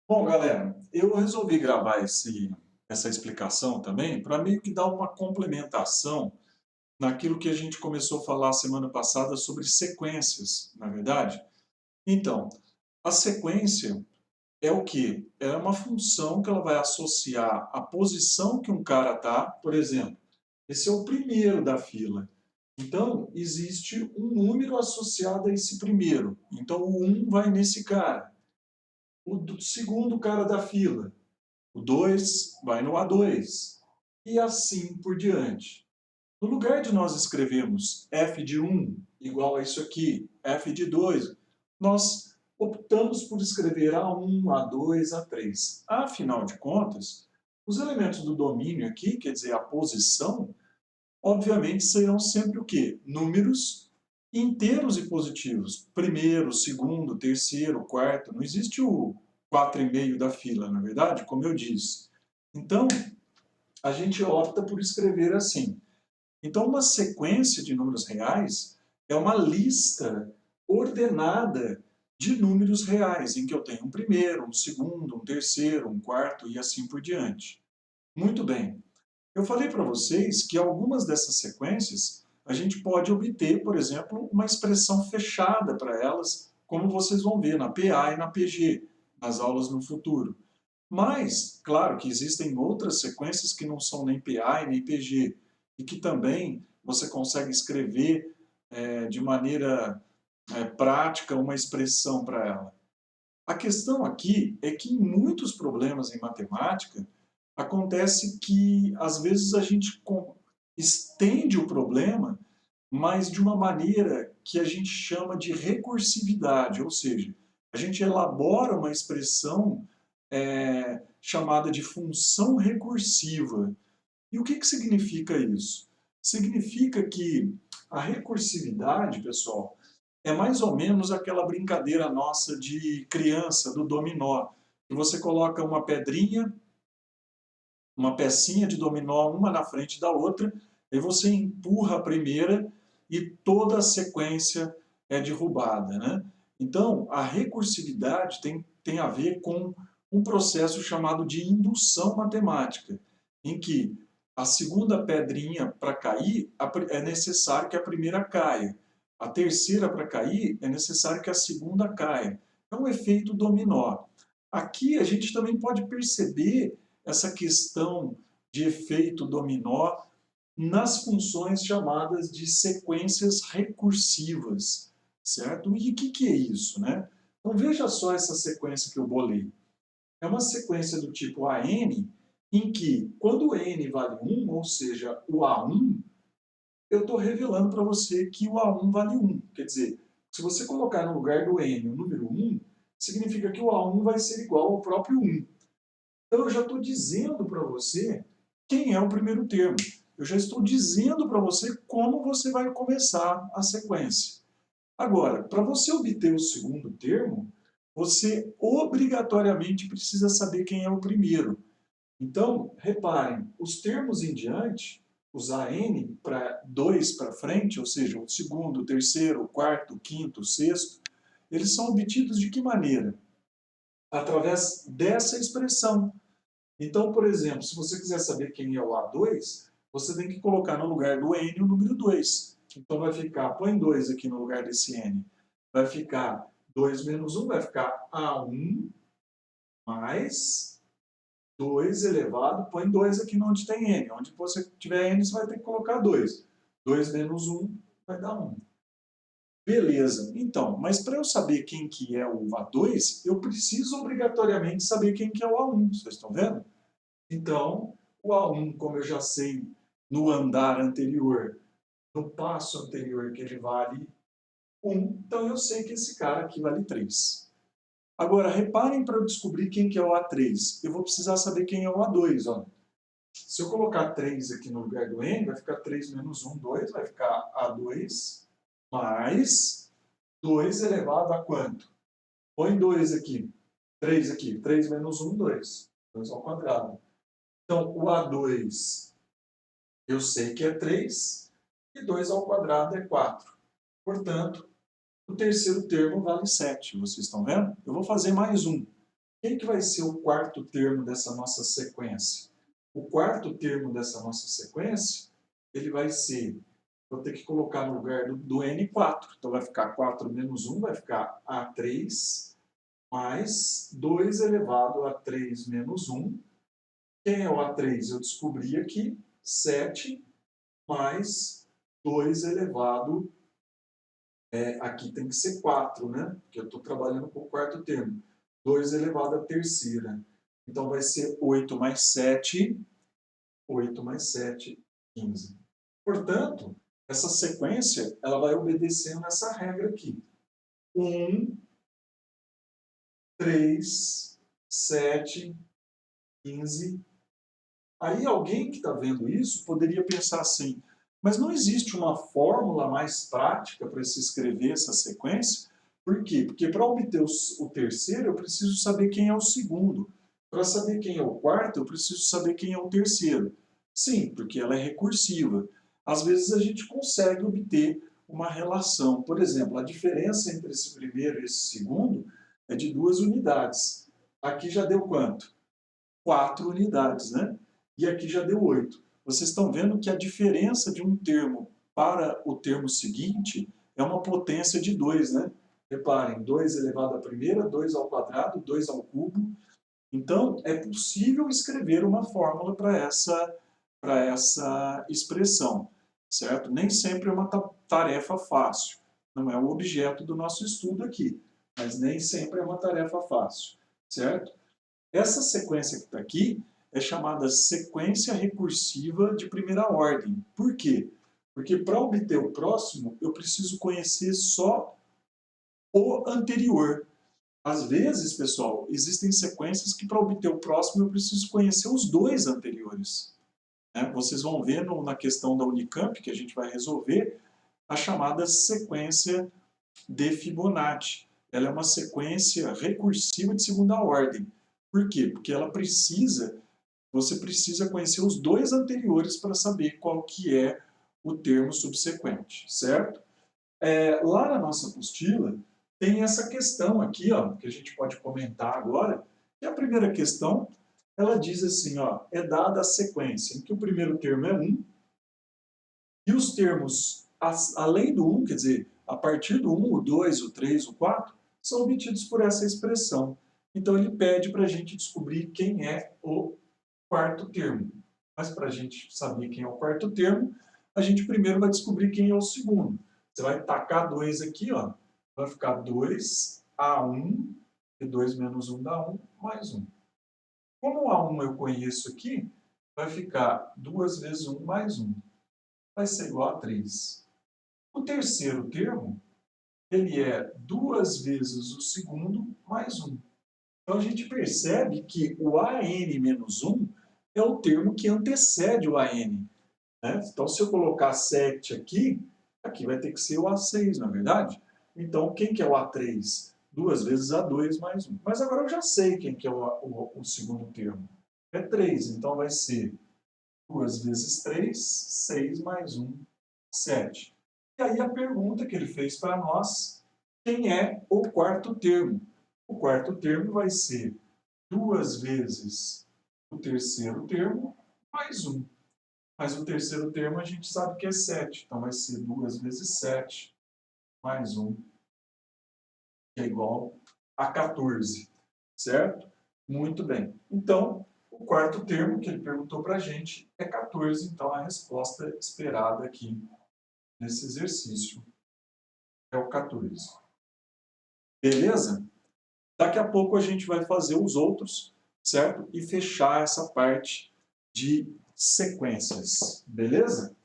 Bom, galera, eu resolvi gravar essa explicação também para meio que dar uma complementação naquilo que a gente começou a falar semana passada sobre sequências, na verdade. Então, a sequência é o quê? É uma função que ela vai associar a posição que um cara está, por exemplo, esse é o primeiro da fila. Então, existe um número associado a esse primeiro. Então, o 1 vai nesse cara. Segundo cara da fila. O 2 vai no A2. E assim por diante. No lugar de nós escrevermos f de 1 igual a isso aqui, f de 2, nós optamos por escrever A1, A2, A3. Afinal de contas, os elementos do domínio aqui, quer dizer, a posição, obviamente serão sempre o quê? Números inteiros e positivos. Primeiro, segundo, terceiro, quarto. Não existe o 4,5 da fila, na verdade, como eu disse. Então, a gente opta por escrever assim. Então, uma sequência de números reais é uma lista ordenada de números reais, em que eu tenho um primeiro, um segundo, um terceiro, um quarto e assim por diante. Muito bem. Eu falei para vocês que algumas dessas sequências a gente pode obter, por exemplo, uma expressão fechada para elas, como vocês vão ver na PA e na PG, nas aulas no futuro. Mas, claro que existem outras sequências que não são nem PA e nem PG, e que também você consegue escrever de maneira prática uma expressão para ela. A questão aqui é que em muitos problemas em matemática, acontece que às vezes a gente estende o problema, mas de uma maneira que a gente chama de recursividade, ou seja, a gente elabora uma expressão chamada de função recursiva. E o que significa isso? Significa que a recursividade, pessoal, é mais ou menos aquela brincadeira nossa de criança, do dominó, que você coloca uma pedrinha, uma pecinha de dominó, uma na frente da outra, e você empurra a primeira e toda a sequência é derrubada, né? Então, a recursividade tem a ver com um processo chamado de indução matemática, em que a segunda pedrinha para cair é necessário que a primeira caia. A terceira para cair é necessário que a segunda caia. É um efeito dominó. Aqui a gente também pode perceber essa questão de efeito dominó nas funções chamadas de sequências recursivas, certo? E o que é isso, né? Então veja só essa sequência que eu bolei. É uma sequência do tipo AN, em que, quando n vale 1, ou seja, o A1, eu estou revelando para você que o A1 vale 1. Quer dizer, se você colocar no lugar do n o número 1, significa que o A1 vai ser igual ao próprio 1. Então, eu já estou dizendo para você quem é o primeiro termo. Eu já estou dizendo para você como você vai começar a sequência. Agora, para você obter o segundo termo, você obrigatoriamente precisa saber quem é o primeiro. Então, reparem, os termos em diante, os AN para 2 para frente, ou seja, o segundo, o terceiro, o quarto, o quinto, o sexto, eles são obtidos de que maneira? Através dessa expressão. Então, por exemplo, se você quiser saber quem é o A2, você tem que colocar no lugar do N o número 2. Então vai ficar, põe 2 aqui no lugar desse N, vai ficar 2 menos 1, vai ficar A1 mais 2 elevado, põe 2 aqui onde tem N. Onde você tiver N, você vai ter que colocar 2. 2 menos 1 vai dar 1. Beleza, então, mas para eu saber quem que é o A2, eu preciso obrigatoriamente saber quem que é o A1, vocês estão vendo? Então, o A1, como eu já sei no andar anterior, no passo anterior que ele vale 1, então eu sei que esse cara aqui vale 3. Agora, reparem para eu descobrir quem que é o A3. Eu vou precisar saber quem é o A2. Ó. Se eu colocar 3 aqui no lugar do N, vai ficar 3 menos 1, 2, vai ficar A2 mais 2 elevado a quanto? Põe 2 aqui, 3 aqui, 3 menos 1, 2. 2 ao quadrado. Então, o A2 eu sei que é 3 e 2 ao quadrado é 4. Portanto, o terceiro termo vale 7. Vocês estão vendo? Eu vou fazer mais um. Quem que vai ser o quarto termo dessa nossa sequência? O quarto termo dessa nossa sequência, ele vai ser, vou ter que colocar no lugar do N4. Então vai ficar 4 menos 1, vai ficar A3 mais 2 elevado a 3 menos 1. Quem é o A3? Eu descobri aqui, 7 mais 2 elevado, aqui tem que ser 4, né? Porque eu estou trabalhando com o quarto termo. 2 elevado à terceira. Então vai ser 8 mais 7, 8 mais 7, 15. Portanto, essa sequência ela vai obedecendo essa regra aqui. 1, 3, 7, 15. Aí alguém que está vendo isso poderia pensar assim, mas não existe uma fórmula mais prática para se escrever essa sequência? Por quê? Porque para obter o terceiro eu preciso saber quem é o segundo. Para saber quem é o quarto eu preciso saber quem é o terceiro. Sim, porque ela é recursiva. Às vezes a gente consegue obter uma relação. Por exemplo, a diferença entre esse primeiro e esse segundo é de 2 unidades. Aqui já deu quanto? 4 unidades, né? E aqui já deu 8. Vocês estão vendo que a diferença de um termo para o termo seguinte é uma potência de 2, né? Reparem, 2 elevado à primeira, 2 ao quadrado, 2 ao cubo. Então, é possível escrever uma fórmula para essa expressão, certo? Nem sempre é uma tarefa fácil. Não é o objeto do nosso estudo aqui, mas nem sempre é uma tarefa fácil, certo? Essa sequência que está aqui é chamada sequência recursiva de primeira ordem. Por quê? Porque para obter o próximo, eu preciso conhecer só o anterior. Às vezes, pessoal, existem sequências que para obter o próximo eu preciso conhecer os dois anteriores, né? Vocês vão ver na questão da Unicamp, que a gente vai resolver, a chamada sequência de Fibonacci. Ela é uma sequência recursiva de segunda ordem. Por quê? Porque você precisa conhecer os dois anteriores para saber qual que é o termo subsequente, certo? Lá na nossa apostila, tem essa questão aqui, ó, que a gente pode comentar agora, que a primeira questão, ela diz assim, ó, é dada a sequência em que o primeiro termo é 1, e os termos além do 1, quer dizer, a partir do 1, o 2, o 3, o 4, são obtidos por essa expressão. Então ele pede para a gente descobrir quem é o quarto termo. Mas para a gente saber quem é o quarto termo, a gente primeiro vai descobrir quem é o segundo. Você vai tacar 2 aqui, ó, vai ficar 2 A1, e 2 menos 1 dá 1, mais 1. Como o A1 eu conheço aqui, vai ficar 2 vezes 1 mais 1. Vai ser igual a 3. O terceiro termo, ele é 2 vezes o segundo mais 1. Então a gente percebe que o AN menos 1 é o termo que antecede o AN, né? Então se eu colocar 7 aqui, aqui vai ter que ser o A6, não é verdade? Então quem que é o A3? 2 vezes A2 mais 1. Mas agora eu já sei quem que é o segundo termo. É 3, então vai ser 2 vezes 3, 6 mais 1, 7. E aí a pergunta que ele fez para nós, quem é o quarto termo? O quarto termo vai ser 2 vezes o terceiro termo mais 1. Mas o terceiro termo a gente sabe que é 7. Então vai ser 2 vezes 7 mais 1, que é igual a 14. Certo? Muito bem. Então, o quarto termo que ele perguntou para a gente é 14. Então, a resposta esperada aqui nesse exercício é o 14. Beleza? Daqui a pouco a gente vai fazer os outros, certo? E fechar essa parte de sequências. Beleza?